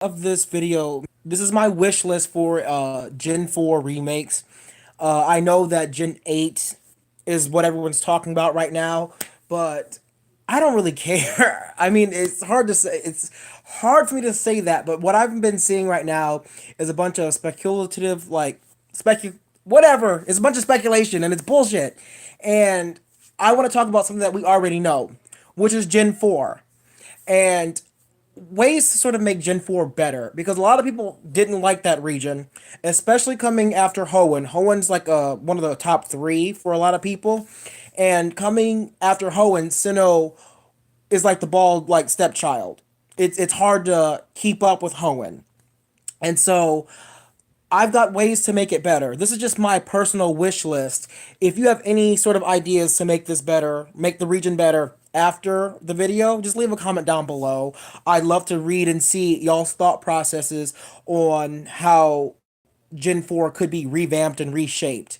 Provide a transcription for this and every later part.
of this video, this is my wish list for Gen 4 remakes. I know that Gen 8 is what everyone's talking about right now, but I don't really care. I mean, it's hard to say. It's hard for me to say that, but what I've been seeing right now is a bunch of speculative, whatever. It's a bunch of speculation and it's bullshit. And I want to talk about something that we already know, which is Gen 4. And ways to sort of make Gen 4 better because a lot of people didn't like that region, especially coming after Hoenn. Hoenn's like one of the top three for a lot of people. And coming after Hoenn, Sinnoh is like the bald like stepchild. It's hard to keep up with Hoenn. And so I've got ways to make it better. This is just my personal wish list. If you have any sort of ideas to make this better, make the region better after the video, just leave a comment down below. I'd love to read and see y'all's thought processes on how Gen 4 could be revamped and reshaped.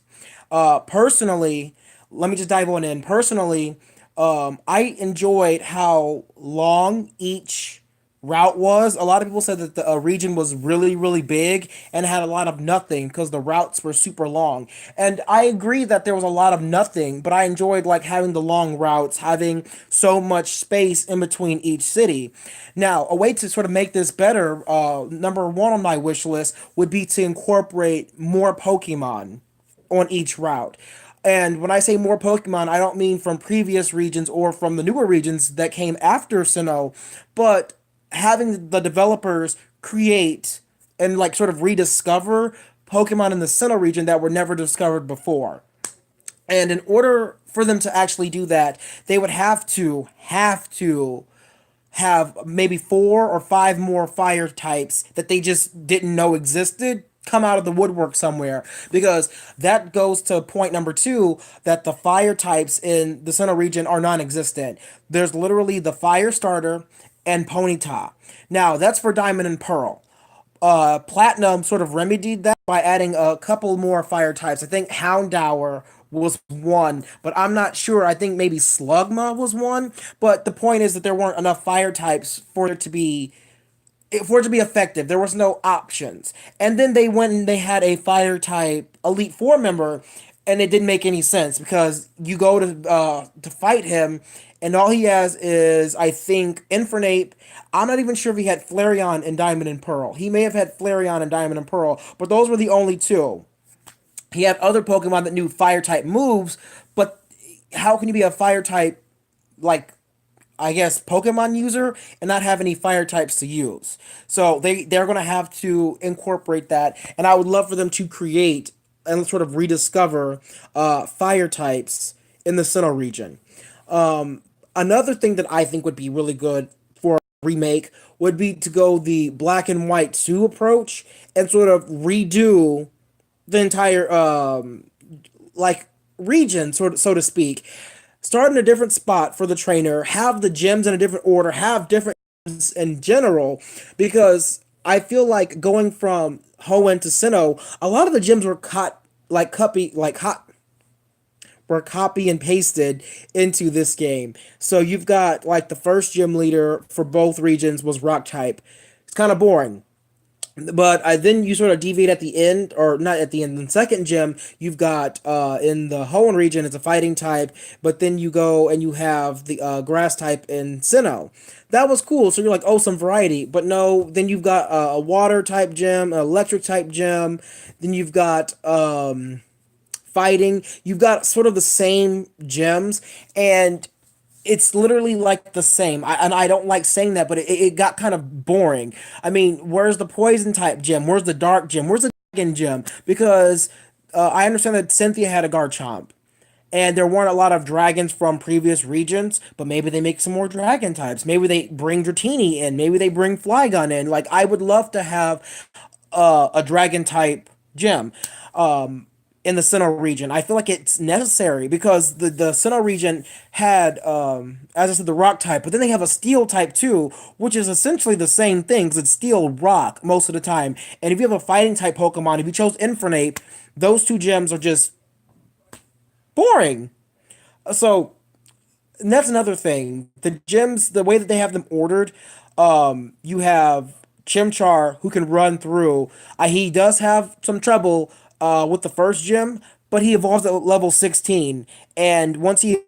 Personally, let me just dive on in. Personally, I enjoyed how long each route was. A lot of people said that the region was really, really big and had a lot of nothing because the routes were super long. And I agree that there was a lot of nothing, but I enjoyed like having the long routes, having so much space in between each city. Now, a way to sort of make this better, number one on my wish list would be to incorporate more Pokemon on each route. And when I say more Pokemon, I don't mean from previous regions or from the newer regions that came after Sinnoh, but having the developers create and like sort of rediscover Pokemon in the Sinnoh region that were never discovered before. And in order for them to actually do that, they would have maybe four or five more fire types that they just didn't know existed come out of the woodwork somewhere, because that goes to point number two, that the fire types in the Sinnoh region are non-existent. There's literally the fire starter and Ponyta. Now that's for Diamond and Pearl. Platinum sort of remedied that by adding a couple more fire types. I think Houndour was one, but I'm not sure. I think maybe Slugma was one. But the point is that there weren't enough fire types for it to be effective. There was no options. And then they went and they had a fire type Elite Four member, and it didn't make any sense because you go to fight him, and all he has is, I think, Infernape. I'm not even sure if he had Flareon in Diamond and Pearl. He may have had Flareon in Diamond and Pearl, but those were the only two. He had other Pokemon that knew fire type moves, but how can you be a fire type, like, I guess, Pokemon user and not have any fire types to use? So they're gonna have to incorporate that, and I would love for them to create and sort of rediscover fire types in the Sinnoh region. Another thing that I think would be really good for a remake would be to go the Black and White 2 approach and sort of redo the entire like region, sort of, so to speak. Start in a different spot for the trainer, have the gyms in a different order, have different gyms in general, because I feel like going from Hoenn to Sinnoh, a lot of the gyms were cut like copy and pasted into this game. So you've got like the first gym leader for both regions was rock type. It's kind of boring. But then you sort of deviate at the end, or not at the end. In the second gym, you've got in the Hoenn region, it's a fighting type, but then you go and you have the grass type in Sinnoh. That was cool. So you're like, oh, some variety. But no, then you've got a water type gym, an electric type gym. Then you've got fighting. You've got sort of the same gems, and it's literally like the same. And I don't like saying that, but it got kind of boring. I mean, where's the poison type gym? Where's the dark gym? Where's the dragon gym? Because I understand that Cynthia had a Garchomp, and there weren't a lot of dragons from previous regions, but maybe they make some more dragon types. Maybe they bring Dratini in. Maybe they bring Flygon in. Like, I would love to have a dragon type gym. In the Sinnoh region. I feel like it's necessary because the Sinnoh region had, as I said, the rock type, but then they have a steel type too, which is essentially the same thing because it's steel rock most of the time. And if you have a fighting type Pokemon, if you chose Infernape, those two gems are just boring. So and that's another thing. The gyms, the way that they have them ordered, you have Chimchar who can run through. He does have some trouble with the first gym, but he evolves at level 16, and once he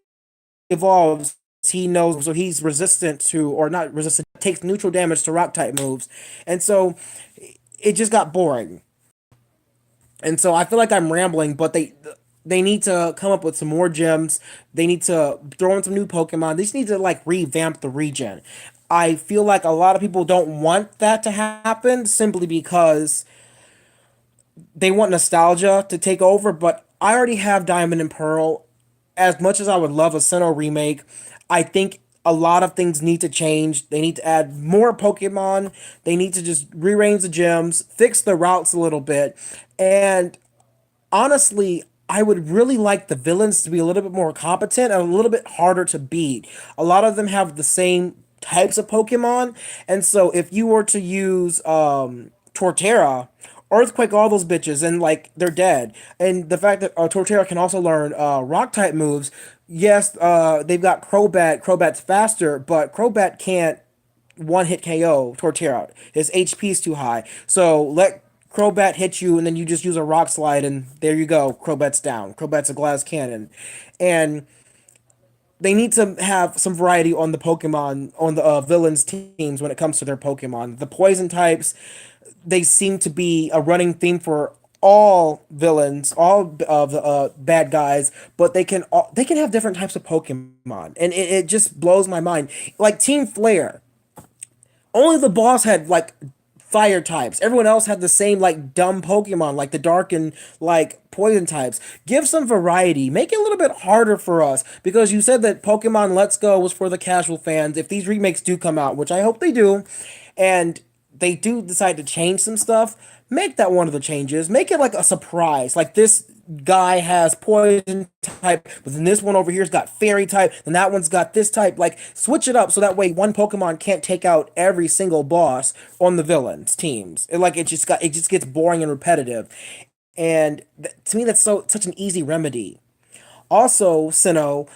evolves, he knows, so he's resistant to, or not resistant, takes neutral damage to rock type moves, and so it just got boring. And so I feel like I'm rambling, but they need to come up with some more gems. They need to throw in some new Pokemon. They just need to like revamp the region. I feel like a lot of people don't want that to happen simply because they want nostalgia to take over, but I already have Diamond and Pearl. As much as I would love a Sinnoh remake, I think a lot of things need to change. They need to add more Pokemon. They need to just rearrange the gyms, fix the routes a little bit, and honestly, I would really like the villains to be a little bit more competent and a little bit harder to beat. A lot of them have the same types of Pokemon, and so if you were to use Torterra, Earthquake all those bitches, and like they're dead. And the fact that Torterra can also learn rock type moves. Yes, they've got Crobat. Crobat's faster, but Crobat can't one hit KO Torterra. His HP is too high. So let Crobat hit you, and then you just use a rock slide, and there you go. Crobat's down. Crobat's a glass cannon. And they need to have some variety on the Pokemon, on the villains teams when it comes to their Pokemon. The poison types, they seem to be a running theme for all villains, all of the bad guys, but they can have different types of Pokemon, and it just blows my mind. Like Team Flare, only the boss had like fire types. Everyone else had the same like dumb Pokemon, like the dark and like poison types. Give some variety. Make it a little bit harder for us because you said that Pokemon Let's Go was for the casual fans. If these remakes do come out, which I hope they do, and they do decide to change some stuff, make that one of the changes. Make it like a surprise. Like this guy has poison type, but then this one over here's got fairy type, and that one's got this type. Like switch it up so that way one Pokemon can't take out every single boss on the villains teams. It just gets boring and repetitive. And to me, that's such an easy remedy. Also, Sinnoh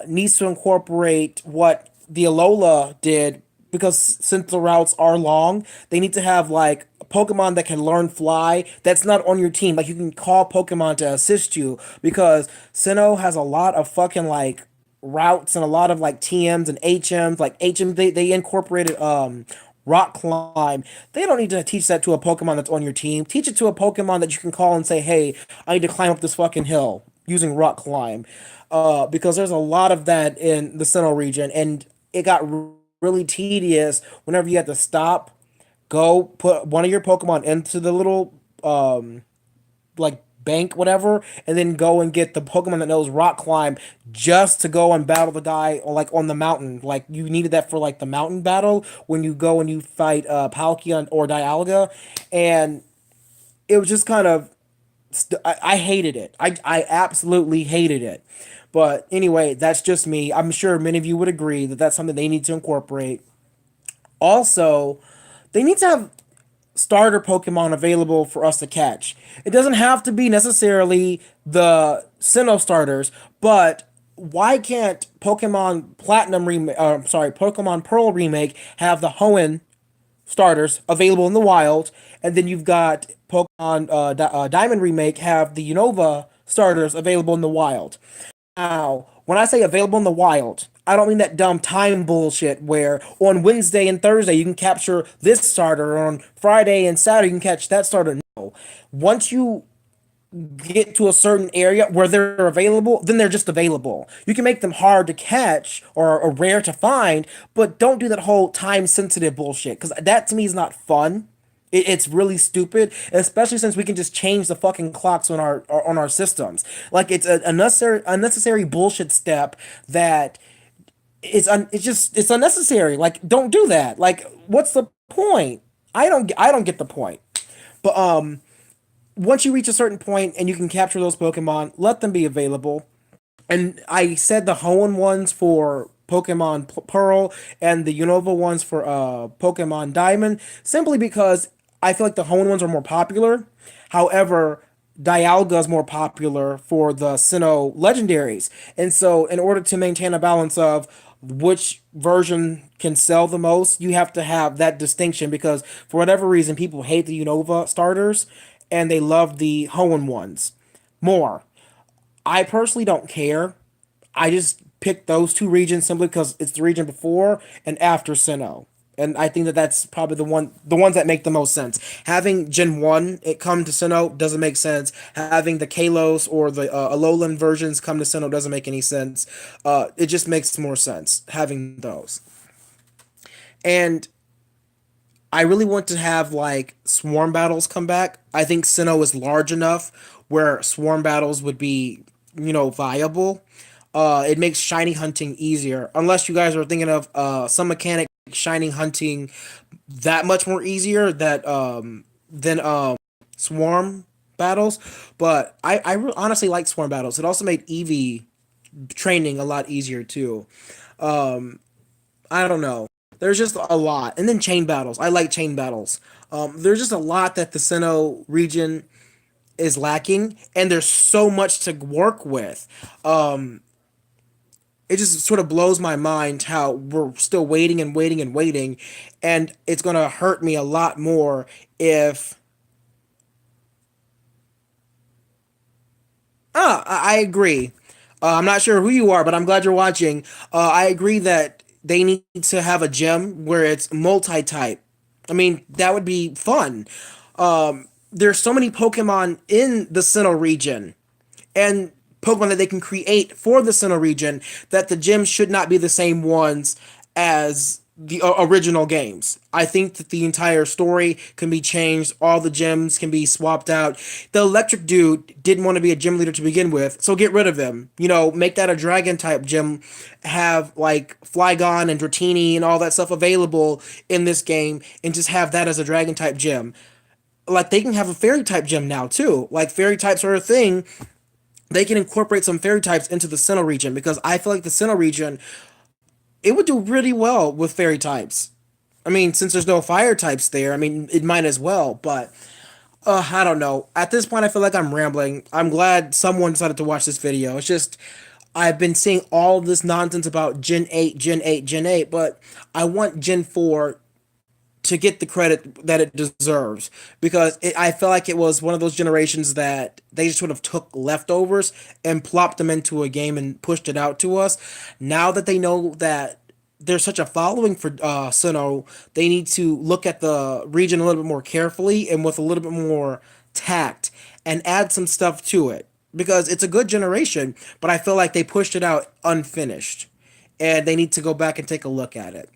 needs to incorporate what the Alola did because since the routes are long, they need to have like Pokemon that can learn fly that's not on your team. Like you can call Pokemon to assist you because Sinnoh has a lot of fucking like routes and a lot of like TMs and HMs. Like HM, they incorporated rock climb. They don't need to teach that to a Pokemon that's on your team. Teach it to a Pokemon that you can call and say, "Hey, I need to climb up this fucking hill using rock climb," because there's a lot of that in the Sinnoh region, and it got really tedious whenever you had to stop, go put one of your Pokemon into the little like bank whatever, and then go and get the Pokemon that knows rock climb just to go and battle the guy like on the mountain. Like you needed that for like the mountain battle when you go and you fight Palkia or Dialga, and it was just kind of I hated it. I absolutely hated it. But anyway, that's just me. I'm sure many of you would agree that that's something they need to incorporate. Also, they need to have starter Pokemon available for us to catch. It doesn't have to be necessarily the Sinnoh starters, but why can't Pokemon Platinum remake, sorry, Pokemon Pearl remake have the Hoenn starters available in the wild, and then you've got Pokemon Diamond remake have the Unova starters available in the wild. Now, when I say available in the wild, I don't mean that dumb time bullshit where on Wednesday and Thursday you can capture this starter, or on Friday and Saturday you can catch that starter. No. Once you get to a certain area where they're available, then they're just available. You can make them hard to catch or rare to find, but don't do that whole time sensitive bullshit because that to me is not fun. It's really stupid, especially since we can just change the fucking clocks on our systems. Like it's a unnecessary bullshit step that it's unnecessary. Like don't do that. Like what's the point? I don't get the point. But once you reach a certain point and you can capture those Pokemon, let them be available. And I said the Hoenn ones for Pokemon Pearl and the Unova ones for Pokemon Diamond, simply because I feel like the Hoenn ones are more popular. However, Dialga is more popular for the Sinnoh legendaries. And so, in order to maintain a balance of which version can sell the most, you have to have that distinction because for whatever reason, people hate the Unova starters and they love the Hoenn ones more. I personally don't care. I just picked those two regions simply because it's the region before and after Sinnoh. And I think that that's probably the ones that make the most sense. Having Gen 1 it come to Sinnoh doesn't make sense. Having the Kalos or the Alolan versions come to Sinnoh doesn't make any sense. It just makes more sense having those. And I really want to have like swarm battles come back. I think Sinnoh is large enough where swarm battles would be, viable. It makes shiny hunting easier. Unless you guys are thinking of some mechanic shiny hunting that much more easier than swarm battles. But honestly like swarm battles. It also made EV training a lot easier too. Um, I don't know. There's just a lot. And then chain battles. I like chain battles. There's just a lot that the Sinnoh region is lacking, and there's so much to work with. Um, it just sort of blows my mind how we're still waiting and waiting and waiting, and it's gonna hurt me a lot more if. I agree. I'm not sure who you are, but I'm glad you're watching. I agree that they need to have a gym where it's multi-type. I mean, that would be fun. There's so many Pokemon in the Sinnoh region and Pokemon that they can create for the Sinnoh region that the gyms should not be the same ones as the original games. I think that the entire story can be changed. All the gyms can be swapped out. The electric dude didn't want to be a gym leader to begin with, so get rid of him. Make that a dragon type gym. Have like Flygon and Dratini and all that stuff available in this game, and just have that as a dragon type gym. Like they can have a fairy type gym now too. Like fairy types are a thing. They can incorporate some fairy types into the Sinnoh region because I feel like the Sinnoh region it would do really well with fairy types. I mean, since there's no fire types there, I mean, it might as well, but I don't know. At this point, I feel like I'm rambling. I'm glad someone decided to watch this video. It's just, I've been seeing all this nonsense about Gen 8, Gen 8, Gen 8, but I want Gen 4 to get the credit that it deserves because I feel like it was one of those generations that they just sort of took leftovers and plopped them into a game and pushed it out to us. Now that they know that there's such a following for Sinnoh, they need to look at the region a little bit more carefully and with a little bit more tact and add some stuff to it because it's a good generation, but I feel like they pushed it out unfinished and they need to go back and take a look at it.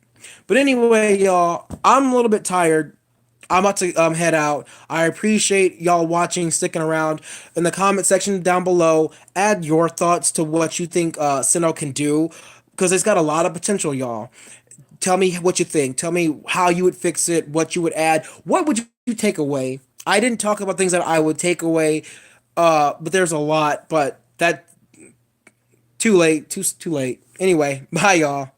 But anyway, y'all, I'm a little bit tired. I'm about to head out. I appreciate y'all watching, sticking around. In the comment section down below, add your thoughts to what you think Sinnoh can do, because it's got a lot of potential, y'all. Tell me what you think. Tell me how you would fix it, what you would add. What would you take away? I didn't talk about things that I would take away, but there's a lot. But that too late, too late. Anyway, bye, y'all.